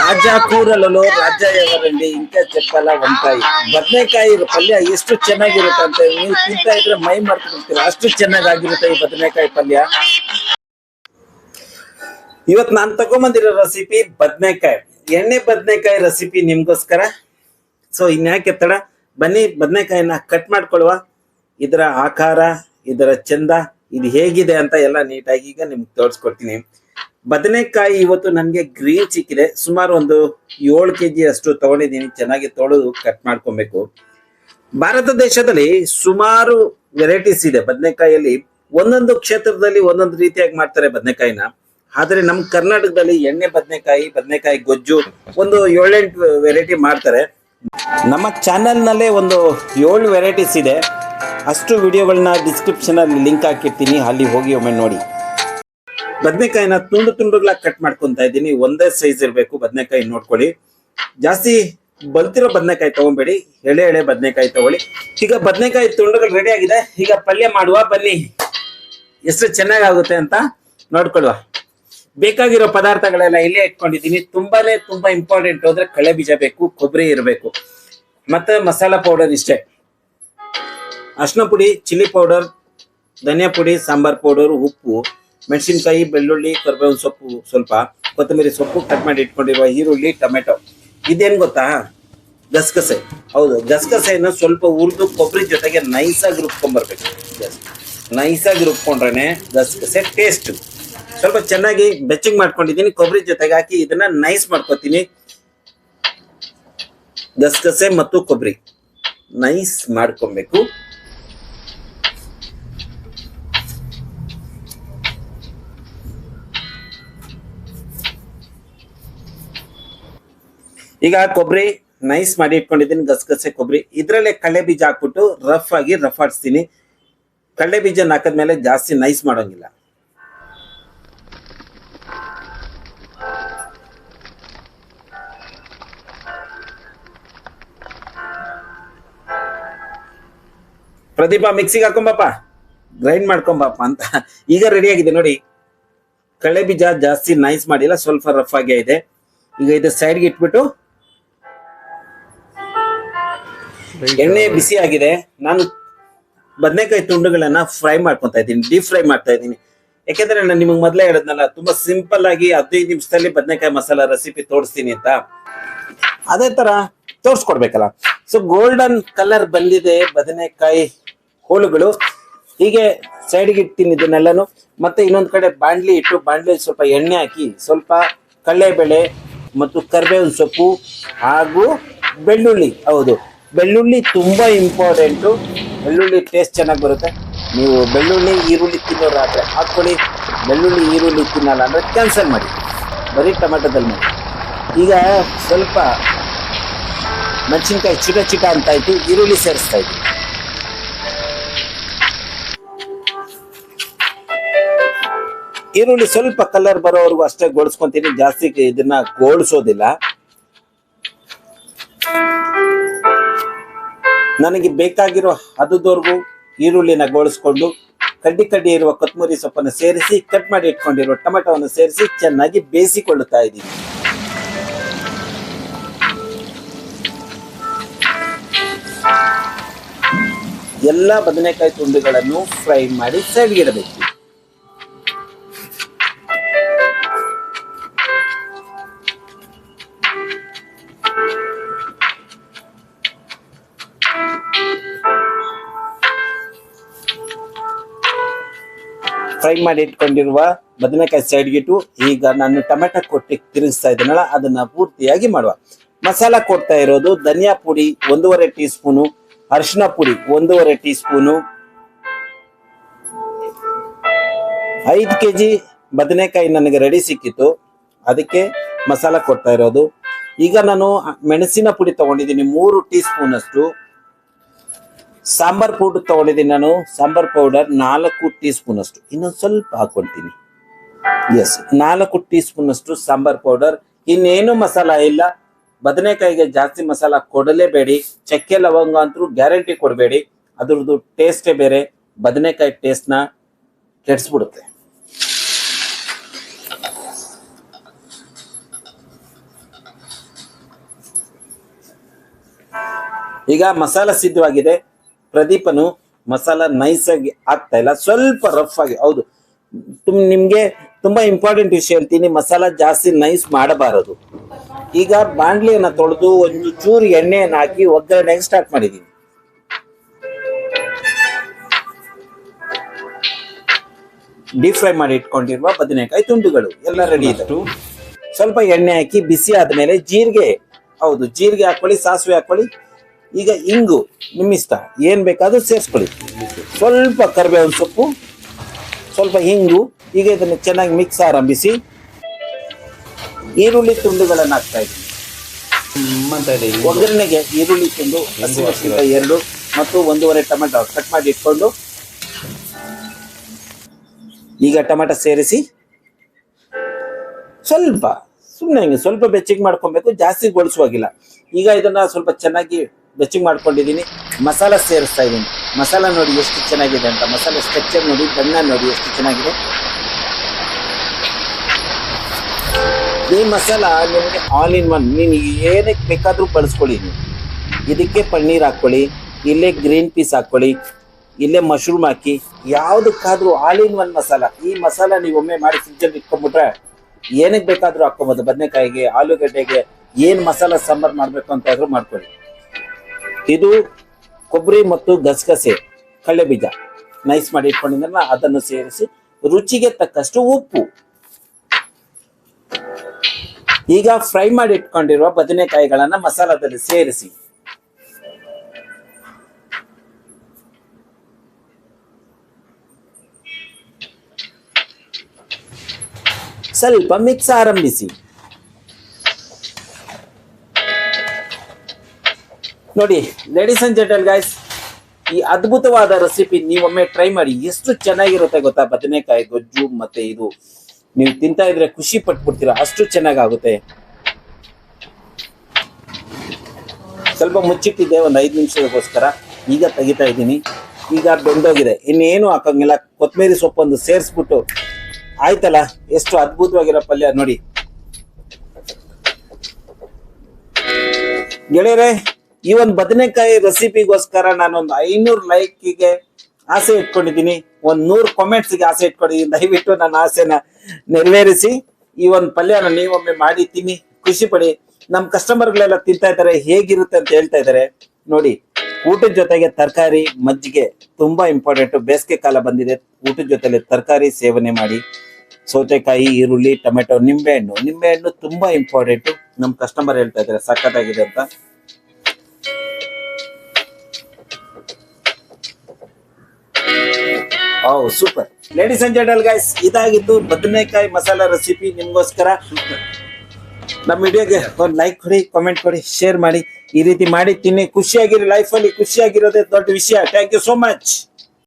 ರಾಜ ಕೂರಲಲು ರಾಜ ఎవరండి ఇంకా చెప్పಲ್ಲ వంకాಯಿ ಬದನೆಕಾಯಿ ಪಲ್ಯ ಎಷ್ಟು ಚೆನ್ನಾಗಿರುತ್ತೆ ಅಂತ ನೀವು ತಿಂತಾ ಇದ್ರೆ ಮೈ ಮರೆತು ಅಷ್ಟು ಚೆನ್ನಾಗಿರುತ್ತೆ ಈ ಬದನೆಕಾಯಿ ಪಲ್ಯ. ಇವತ್ತು ನಾನು ತಗೊಂಬಂದಿರೋ ರೆಸಿಪಿ ಬದನೆಕಾಯಿ ಎಣ್ಣೆ ಬದನೆಕಾಯಿ ರೆಸಿಪಿ ನಿಮ್ಗೋಸ್ಕರ. ಸೊ ಇನ್ಯಾಕೆ ತಡ, ಬನ್ನಿ ಬದನೆಕಾಯಿನ ಕಟ್ ಮಾಡ್ಕೊಳ್ಳುವ. ಇದರ ಆಕಾರ, ಇದರ ಚಂದ, ಇದು ಹೇಗಿದೆ ಅಂತ ಎಲ್ಲ ನೀಟಾಗಿ ಈಗ ನಿಮ್ಗೆ ತೋರಿಸ್ಕೊಡ್ತೀನಿ. ಬದನೆಕಾಯಿ ಇವತ್ತು ನನಗೆ ಗ್ರೀನ್ ಸಿಕ್ಕಿದೆ. ಸುಮಾರು ಒಂದು 7 kg ಅಷ್ಟು ತಗೊಂಡಿದ್ದೀನಿ. ಚೆನ್ನಾಗಿ ತೊಳೆದು ಕಟ್ ಮಾಡ್ಕೊಬೇಕು. ಭಾರತ ದೇಶದಲ್ಲಿ ಸುಮಾರು ವೆರೈಟೀಸ್ ಇದೆ ಬದನೆಕಾಯಿಯಲ್ಲಿ. ಒಂದೊಂದು ಕ್ಷೇತ್ರದಲ್ಲಿ ಒಂದೊಂದು ರೀತಿಯಾಗಿ ಮಾಡ್ತಾರೆ ಬದನೆಕಾಯಿನ. ಆದ್ರೆ ನಮ್ಮ ಕರ್ನಾಟಕದಲ್ಲಿ ಎಣ್ಣೆ ಬದನೆಕಾಯಿ ಗೊಜ್ಜು ಒಂದು 7-8 ವೆರೈಟಿ ಮಾಡ್ತಾರೆ. ನಮ್ಮ ಚಾನೆಲ್ ನಲ್ಲೇ ಒಂದು 7 ವೆರೈಟೀಸ್ ಇದೆ. ಅಷ್ಟು ವಿಡಿಯೋಗಳನ್ನ ಡಿಸ್ಕ್ರಿಪ್ಷನ್ ಅಲ್ಲಿ ಲಿಂಕ್ ಹಾಕಿರ್ತೀನಿ, ಅಲ್ಲಿ ಹೋಗಿ ಒಮ್ಮೆ ನೋಡಿ. ಬದನೆಕಾಯಿನ ತುಂಡುಗಳಾಗಿ ಕಟ್ ಮಾಡ್ಕೊಂತ ಇದ್ದೀನಿ. ಒಂದೇ ಸೈಜ್ ಇರಬೇಕು ಬದನೆಕಾಯಿ ನೋಡ್ಕೊಳ್ಳಿ. ಜಾಸ್ತಿ ಬಲ್ತಿರೋ ಬದನೆಕಾಯಿ ತಗೊಂಬೇಡಿ, ಎಳೆ ಬದನೆಕಾಯಿ ತಗೊಳ್ಳಿ. ಈಗ ಬದನೆಕಾಯಿ ತುಂಡುಗಳು ರೆಡಿ ಆಗಿದೆ. ಈಗ ಪಲ್ಯ ಮಾಡುವ, ಬನ್ನಿ ಎಷ್ಟು ಚೆನ್ನಾಗುತ್ತೆ ಅಂತ ನೋಡ್ಕೊಳ್ಳುವ. ಬೇಕಾಗಿರೋ ಪದಾರ್ಥಗಳೆಲ್ಲ ಇಲ್ಲೇ ಇಟ್ಕೊಂಡಿದ್ದೀನಿ. ತುಂಬಾ ಇಂಪಾರ್ಟೆಂಟ್ ಅಂದ್ರೆ ಕಳೆ ಬೀಜ ಬೇಕು, ಕೊಬ್ಬರಿ ಇರಬೇಕು, ಮತ್ತೆ ಮಸಾಲಾ ಪೌಡರ್ ಇಷ್ಟೇ. ಅರಿಶಿನ ಪುಡಿ, ಚಿಲ್ಲಿ ಪೌಡರ್, ಧನಿಯಾ ಪುಡಿ, ಸಾಂಬಾರ್ ಪೌಡರ್, ಉಪ್ಪು, ಮೆಣಸಿನ್ಕಾಯಿ, ಬೆಳ್ಳುಳ್ಳಿ, ಕರಿಬೇವಿನ ಸೊಪ್ಪು, ಸ್ವಲ್ಪ ಕೊತ್ತಂಬರಿ ಸೊಪ್ಪು, ಕಟ್ ಮಾಡಿ ಇಟ್ಕೊಂಡಿರುವ ಈರುಳ್ಳಿ, ಟೊಮೆಟೊ. ಇದೇನ್ ಗೊತ್ತಾ, ಗಸಗಸೆ. ಹೌದು, ಗಸಗಸೆನ ಸ್ವಲ್ಪ ಹುರಿದು ಕೊಬ್ಬರಿ ಜೊತೆಗೆ ನೈಸಾಗಿ ರುಬ್ಕೊಂಡ್ಬರ್ಬೇಕು. ನೈಸಾಗಿ ರುಬ್ಕೊಂಡ್ರೆ ಗಸಗಸೆ ಟೇಸ್ಟ್. ಸ್ವಲ್ಪ ಚೆನ್ನಾಗಿ ಬೆಚ್ಚಿಂಗ್ ಮಾಡ್ಕೊಂಡಿದ್ದೀನಿ. ಕೊಬ್ಬರಿ ಜೊತೆಗೆ ಹಾಕಿ ಇದನ್ನ ನೈಸ್ ಮಾಡ್ಕೊತೀನಿ. ಗಸಗಸೆ ಮತ್ತು ಕೊಬ್ಬರಿ ನೈಸ್ ಮಾಡ್ಕೊಬೇಕು. ಈಗ ಕೊಬ್ಬರಿ ನೈಸ್ ಮಾಡಿ ಇಟ್ಕೊಂಡಿದ್ದೀನಿ, ಗಸಗಸೆ ಕೊಬ್ಬರಿ. ಇದ್ರಲ್ಲೇ ಕಡಲೆ ಬೀಜ ಹಾಕ್ಬಿಟ್ಟು ರಫ್ ಆಡಿಸ್ತೀನಿ. ಕಡಲೆ ಬೀಜ ಹಾಕಿದ್ಮೇಲೆ ಜಾಸ್ತಿ ನೈಸ್ ಮಾಡೋಂಗಿಲ್ಲ. ಪ್ರದೀಪ ಮಿಕ್ಸಿಗೆ ಹಾಕೊಂಬಪ್ಪ, ಗ್ರೈಂಡ್ ಮಾಡ್ಕೊಂಬಪ್ಪ ಅಂತ. ಈಗ ರೆಡಿ ಆಗಿದೆ ನೋಡಿ. ಕಡಲೆ ಬೀಜ ಜಾಸ್ತಿ ನೈಸ್ ಮಾಡಿಲ್ಲ, ಸ್ವಲ್ಪ ರಫ್ ಆಗಿ ಇದೆ. ಈಗ ಇದು ಸೈಡ್ಗೆ ಇಟ್ಬಿಟ್ಟು ಎಣ್ಣೆ ಬಿಸಿ ಆಗಿದೆ. ನಾನು ಬದನೆಕಾಯಿ ತುಂಡುಗಳನ್ನ ಫ್ರೈ ಮಾಡ್ಕೊತಾ ಇದ್ದೀನಿ, ಡೀಪ್ ಫ್ರೈ ಮಾಡ್ತಾ ಇದ್ದೀನಿ. ಯಾಕೆಂದ್ರೆ ನಾನು ನಿಮಗೆ ಮೊದಲೇ ಹೇಳಿದ್ನಲ್ಲ, ತುಂಬಾ ಸಿಂಪಲ್ ಆಗಿ 15 ನಿಮಿಷದಲ್ಲಿ ಬದನೆಕಾಯಿ ಮಸಾಲಾ ರೆಸಿಪಿ ತೋರಿಸ್ತೀನಿ ಅಂತ. ಅದೇ ತರ ತೋರಿಸ್ಕೊಡ್ಬೇಕಲ್ಲ. ಸೊ ಗೋಲ್ಡನ್ ಕಲರ್ ಬಂದಿದೆ ಬದನೆಕಾಯಿ ಹೋಳುಗಳು. ಹೀಗೆ ಸೈಡ್ಗೆ ಇಡ್ತೀನಿ ಇದನ್ನೆಲ್ಲನು. ಮತ್ತೆ ಇನ್ನೊಂದು ಕಡೆ ಬಾಂಡ್ಲಿ ಇಟ್ಟು, ಬಾಂಡ್ಲಿ ಸ್ವಲ್ಪ ಎಣ್ಣೆ ಹಾಕಿ, ಸ್ವಲ್ಪ ಕಡಲೆಬೇಳೆ ಮತ್ತು ಕರಿಬೇವಿನ ಸೊಪ್ಪು ಹಾಗೂ ಬೆಳ್ಳುಳ್ಳಿ. ಹೌದು, ಬೆಳ್ಳುಳ್ಳಿ ತುಂಬಾ ಇಂಪಾರ್ಟೆಂಟು. ಬೆಳ್ಳುಳ್ಳಿ ಟೇಸ್ಟ್ ಚೆನ್ನಾಗಿ ಬರುತ್ತೆ. ನೀವು ಬೆಳ್ಳುಳ್ಳಿ ಈರುಳ್ಳಿ ತಿನ್ನೋರಾದ್ರೆ ಹಾಕ್ಕೊಳ್ಳಿ. ಬೆಳ್ಳುಳ್ಳಿ ಈರುಳ್ಳಿ ತಿನ್ನಲ್ಲ ಅಂದ್ರೆ ಕ್ಯಾನ್ಸಲ್ ಮಾಡಿ, ಬರೀ ಟೊಮೆಟೊದಲ್ಲಿ ಮಾಡಿ. ಈಗ ಸ್ವಲ್ಪ ಮೆಣಸಿನ್ಕಾಯಿ ಚಿಟ ಅಂತ ಇತ್ತು, ಈರುಳ್ಳಿ ಸೇರಿಸ್ತಾ ಇದ್ದೀನಿ. ಈರುಳ್ಳಿ ಸ್ವಲ್ಪ ಕಲರ್ ಬರೋವರೆಗೂ ಅಷ್ಟೇ ಗೋಳಿಸ್ಕೊಂತೀನಿ, ಜಾಸ್ತಿ ಇದನ್ನ ಗೋಳಿಸೋದಿಲ್ಲ. ನನಗೆ ಬೇಕಾಗಿರೋ ಹದದವರೆಗೂ ಈರುಳ್ಳಿನ ಗೋಳಿಸ್ಕೊಂಡು, ಕಡ್ಡಿ ಇರುವ ಕೊತ್ತಂಬರಿ ಸೊಪ್ಪನ್ನು ಸೇರಿಸಿ, ಕಟ್ ಮಾಡಿ ಇಟ್ಕೊಂಡಿರೋ ಟೊಮೆಟೊವನ್ನು ಸೇರಿಸಿ ಚೆನ್ನಾಗಿ ಬೇಯಿಸಿಕೊಳ್ಳುತ್ತಾ ಇದ್ದೀನಿ. ಎಲ್ಲ ಬದನೆಕಾಯಿ ತುಂಡುಗಳನ್ನು ಫ್ರೈ ಮಾಡಿ ಸೈಡ್ಗೆ ಇಡಬೇಕು. ಫ್ರೈ ಮಾಡಿ ಇಟ್ಕೊಂಡಿರುವ ಬದನೆಕಾಯಿ ಸೈಡ್ಗಿಟ್ಟು ಈಗ ನಾನು ಟೊಮೆಟೊ ಕೊಟ್ಟಿ ತಿರುಗಿಸ್ತಾ ಇದ್ದೀನಲ್ಲ, ಅದನ್ನ ಪೂರ್ತಿಯಾಗಿ ಮಾಡುವ. ಮಸಾಲ ಕೊಡ್ತಾ ಇರೋದು ಧನಿಯಾ ಪುಡಿ 1.5 ಟೀ ಸ್ಪೂನು, ಅರಿಶಿನ ಪುಡಿ 1.5 ಟೀ ಸ್ಪೂನು. 5 kg ಬದನೆಕಾಯಿ ನನಗೆ ರೆಡಿ ಸಿಕ್ಕಿತ್ತು, ಅದಕ್ಕೆ ಮಸಾಲ ಕೊಡ್ತಾ ಇರೋದು. ಈಗ ನಾನು ಮೆಣಸಿನ ಪುಡಿ ತಗೊಂಡಿದ್ದೀನಿ 3 ಟೀ ಸ್ಪೂನ್ ಅಷ್ಟು. ಸಾಂಬಾರ್ ಪೌಡರ್ ತಗೊಂಡಿದ್ದೀನಿ ನಾನು, ಸಾಂಬಾರ್ ಪೌಡರ್ 4 ಟೀ ಸ್ಪೂನ್ ಅಷ್ಟು. ಇನ್ನೊಂದು ಸ್ವಲ್ಪ ಹಾಕೊಳ್ತೀನಿ. ಎಸ್, 4 ಟೀ ಸ್ಪೂನ್ ಅಷ್ಟು ಸಾಂಬಾರ್ ಪೌಡರ್. ಇನ್ನೇನು ಮಸಾಲ ಇಲ್ಲ. ಬದನೆಕಾಯಿಗೆ ಜಾಸ್ತಿ ಮಸಾಲ ಕೊಡಲೇಬೇಡಿ. ಚಕ್ಕೆ ಲವಂಗ ಅಂತೂ ಗ್ಯಾರಂಟಿ ಕೊಡಬೇಡಿ, ಅದ್ರದ್ದು ಟೇಸ್ಟೇ ಬೇರೆ. ಬದನೆಕಾಯಿ ಟೇಸ್ಟ್ನ ಕೆಡಿಸ್ಬಿಡುತ್ತೆ. ಈಗ ಮಸಾಲ ಸಿದ್ಧವಾಗಿದೆ. ಪ್ರದೀಪನು ಮಸಾಲ ನೈಸ್ ಆಗಿ ಆಗ್ತಾ ಇಲ್ಲ, ಸ್ವಲ್ಪ ರಫ್ ಆಗಿ. ಹೌದು, ನಿಮ್ಗೆ ತುಂಬಾ ಇಂಪಾರ್ಟೆಂಟ್ ವಿಷಯ ಹೇಳ್ತೀನಿ, ಮಸಾಲ ಜಾಸ್ತಿ ನೈಸ್ ಮಾಡಬಾರದು. ಈಗ ಬಾಂಡ್ಲಿಯನ್ನ ತೊಳೆದು ಒಂದು ಚೂರು ಎಣ್ಣೆಯನ್ನು ಹಾಕಿ ಒಗ್ಗರಣೆಗೆ ಸ್ಟಾರ್ಟ್ ಮಾಡಿದೀನಿ. ಡೀಪ್ ಫ್ರೈ ಮಾಡಿ ಇಟ್ಕೊಂಡಿರುವ ಬದನೆಕಾಯಿ ತುಂಡುಗಳು ಎಲ್ಲ ರೆಡಿ ಇದೆ. ಸ್ವಲ್ಪ ಎಣ್ಣೆ ಹಾಕಿ ಬಿಸಿ ಆದ್ಮೇಲೆ ಜೀರಿಗೆ, ಹೌದು ಜೀರಿಗೆ ಹಾಕೊಳ್ಳಿ, ಸಾಸಿವೆ ಹಾಕೊಳ್ಳಿ. ಈಗ ಇಂಗು ನಿಮ್ಮ ಇಷ್ಟ, ಏನ್ ಬೇಕಾದ್ರೂ ಸೇರಿಸ್ಕೊಳ್ಳಿ. ಸ್ವಲ್ಪ ಕರಿಬೇವಿನ ಸೊಪ್ಪು, ಸ್ವಲ್ಪ ಹಿಂಗು. ಈಗ ಇದನ್ನು ಚೆನ್ನಾಗಿ ಮಿಕ್ಸ್ ಆರಂಭಿಸಿ ಈರುಳ್ಳಿ ತುಂಡುಗಳನ್ನು ಹಾಕ್ತಾ ಇದ್ದೀನಿ. ಒಗ್ಗರಣೆಗೆ ಈರುಳ್ಳಿ ತುಂಡು, ಹಸಿಮೆಣಸಿನಕಾಯಿ 2 ಮತ್ತು 1.5 ಟೊಮೆಟೊ ಕಟ್ ಮಾಡಿ ಇಟ್ಕೊಂಡು ಈಗ ಟೊಮೆಟೊ ಸೇರಿಸಿ ಸ್ವಲ್ಪ ಸುಮ್ಮನೆ ಹಿಂಗೆ ಸ್ವಲ್ಪ ಬೆಚ್ಚಗೆ ಮಾಡ್ಕೊಬೇಕು, ಜಾಸ್ತಿ ಗೊಳಿಸುವಾಗಿಲ್ಲ. ಈಗ ಇದನ್ನ ಸ್ವಲ್ಪ ಚೆನ್ನಾಗಿ ಬೆಚ್ಚಗೆ ಮಾಡ್ಕೊಂಡಿದ್ದೀನಿ. ಮಸಾಲ ಸೇರಿಸ್ತಾ ಇದ್ದೀನಿ. ಮಸಾಲ ನೋಡಿ ಎಷ್ಟು ಚೆನ್ನಾಗಿದೆ ಅಂತ, ಮಸಾಲೆ ಸ್ಟ್ರಕ್ಚರ್ ನೋಡಿ, ಬಣ್ಣ ನೋಡಿ ಎಷ್ಟು ಚೆನ್ನಾಗಿದೆ. ಈ ಮಸಾಲ ನಿಮಗೆ ಆಲ್ ಇನ್ ಒನ್, ನೀನು ಏನಕ್ಕೆ ಬೇಕಾದ್ರೂ ಬಳಸ್ಕೊಳ್ಳಿ. ನೀವು ಇದಕ್ಕೆ ಪನ್ನೀರ್ ಹಾಕ್ಕೊಳ್ಳಿ, ಇಲ್ಲೇ ಗ್ರೀನ್ ಪೀಸ್ ಹಾಕ್ಕೊಳ್ಳಿ, ಇಲ್ಲೇ ಮಶ್ರೂಮ್ ಹಾಕಿ, ಯಾವುದಕ್ಕಾದ್ರೂ ಆಲ್ ಇನ್ ಒನ್ ಮಸಾಲ. ಈ ಮಸಾಲ ನೀವು ಒಮ್ಮೆ ಮಾಡಿ ಫ್ರಿಜ್ಜಲ್ಲಿ ಇಟ್ಕೊಂಡ್ಬಿಟ್ರೆ ಏನಕ್ಕೆ ಬೇಕಾದ್ರೂ ಹಾಕ್ಕೊಬೋದು. ಬದನೆಕಾಯಿಗೆ, ಆಲೂಗಡ್ಡೆಗೆ, ಏನ್ ಮಸಾಲ ಸಾಂಬಾರ್ ಮಾಡ್ಬೇಕು ಅಂತ ಆದ್ರೂ ಮಾಡ್ಕೊಳ್ಳಿ. ಇದು ಕೊಬ್ಬರಿ ಮತ್ತು ಗಸಗಸೆ, ಕಡಲೆ ಬೀಜ ನೈಸ್ ಮಾಡಿ ಇಟ್ಕೊಂಡಿದ್ದನ್ನ ಅದನ್ನು ಸೇರಿಸಿ ರುಚಿಗೆ ತಕ್ಕಷ್ಟು ಉಪ್ಪು. ಈಗ ಫ್ರೈ ಮಾಡಿ ಇಟ್ಕೊಂಡಿರುವ ಬದನೆಕಾಯಿಗಳನ್ನ ಮಸಾಲದಲ್ಲಿ ಸೇರಿಸಿ ಸ್ವಲ್ಪ ಮಿಕ್ಸ್ ಆರಂಭಿಸಿ. ನೋಡಿ ಲೇಡೀಸ್ ಅಂಡ್ ಜೆಂಟಲ್ ಗೈಸ್, ಈ ಅದ್ಭುತವಾದ ರೆಸಿಪಿ ನೀವೊಮ್ಮೆ ಟ್ರೈ ಮಾಡಿ. ಎಷ್ಟು ಚೆನ್ನಾಗಿರುತ್ತೆ ಗೊತ್ತಾ, ಬದನೆಕಾಯಿ ಗೊಜ್ಜು. ಮತ್ತೆ ಇದು ನೀವು ತಿಂತಾ ಇದ್ರೆ ಖುಷಿ ಪಟ್ಬಿಡ್ತೀರಾ, ಅಷ್ಟು ಚೆನ್ನಾಗುತ್ತೆ. ಸ್ವಲ್ಪ ಮುಚ್ಚಿಟ್ಟಿದ್ದೆ ಒಂದು 5 ನಿಮಿಷಗೋಸ್ಕರ, ಈಗ ತೆಗಿತಾ ಇದ್ದೀನಿ. ಈಗ ಬೆಂದೋಗಿದೆ, ಇನ್ನೇನು ಹಾಕಂಗಿಲ್ಲ. ಕೊತ್ತಂಬರಿ ಸೊಪ್ಪೊಂದು ಸೇರಿಸ್ಬಿಟ್ಟು ಆಯ್ತಲ್ಲ, ಎಷ್ಟು ಅದ್ಭುತವಾಗಿರೋ ಪಲ್ಯ ನೋಡಿ ಗೆಳೆಯರೆ. ಈ ಒಂದು ಬದನೆಕಾಯಿ ರೆಸಿಪಿಗೋಸ್ಕರ ನಾನೊಂದು 500 ಲೈಕ್ಗೆ ಆಸೆ ಇಟ್ಕೊಂಡಿದ್ದೀನಿ, ಒಂದು 100 ಕಾಮೆಂಟ್ಸ್ಗೆ ಆಸೆ ಇಟ್ಕೊಂಡಿದ್ದೀನಿ. ದಯವಿಟ್ಟು ನನ್ನ ಆಸೆನ ನೆರವೇರಿಸಿ ಈ ಒಂದು ಪಲ್ಯನ ನೀವೊಮ್ಮೆ ಮಾಡಿ ತಿನ್ನಿ, ಖುಷಿ ಪಡಿ. ನಮ್ಮ ಕಸ್ಟಮರ್ಗಳೆಲ್ಲ ತಿಂತಾ ಇದ್ದಾರೆ, ಹೇಗಿರುತ್ತೆ ಅಂತ ಹೇಳ್ತಾ ಇದ್ದಾರೆ. ನೋಡಿ, ಊಟದ ಜೊತೆಗೆ ತರಕಾರಿ, ಮಜ್ಜಿಗೆ ತುಂಬಾ ಇಂಪಾರ್ಟೆಂಟ್. ಬೇಸಿಗೆ ಕಾಲ ಬಂದಿದೆ, ಊಟದ ಜೊತೆಲಿ ತರಕಾರಿ ಸೇವನೆ ಮಾಡಿ. ಸೌತೆಕಾಯಿ, ಈರುಳ್ಳಿ, ಟೊಮೆಟೊ, ನಿಂಬೆಹಣ್ಣು ತುಂಬಾ ಇಂಪಾರ್ಟೆಂಟ್. ನಮ್ಮ ಕಸ್ಟಮರ್ ಹೇಳ್ತಾ ಇದ್ದಾರೆ ಸಖತ್ತಾಗಿದೆ ಅಂತ. Super ladies and gentle guys, ಇದಾಗಿತ್ತು ಬದನೆಕಾಯಿ ಮಸಾಲಾ ರೆಸಿಪಿ ನಿಮ್ಗೋಸ್ಕರ. ನಮ್ಮ ವಿಡಿಯೋಗೆ ಒಂದು ಲೈಕ್ ಕೊಡಿ, ಕಾಮೆಂಟ್ ಕೊಡಿ, ಶೇರ್ ಮಾಡಿ. ಈ ರೀತಿ ಮಾಡಿ ತಿನ್ನಿ, ಖುಷಿಯಾಗಿರಿ. ಲೈಫ್ ಅಲ್ಲಿ ಖುಷಿಯಾಗಿರೋದೇ ದೊಡ್ಡ ವಿಷಯ. Thank you so much.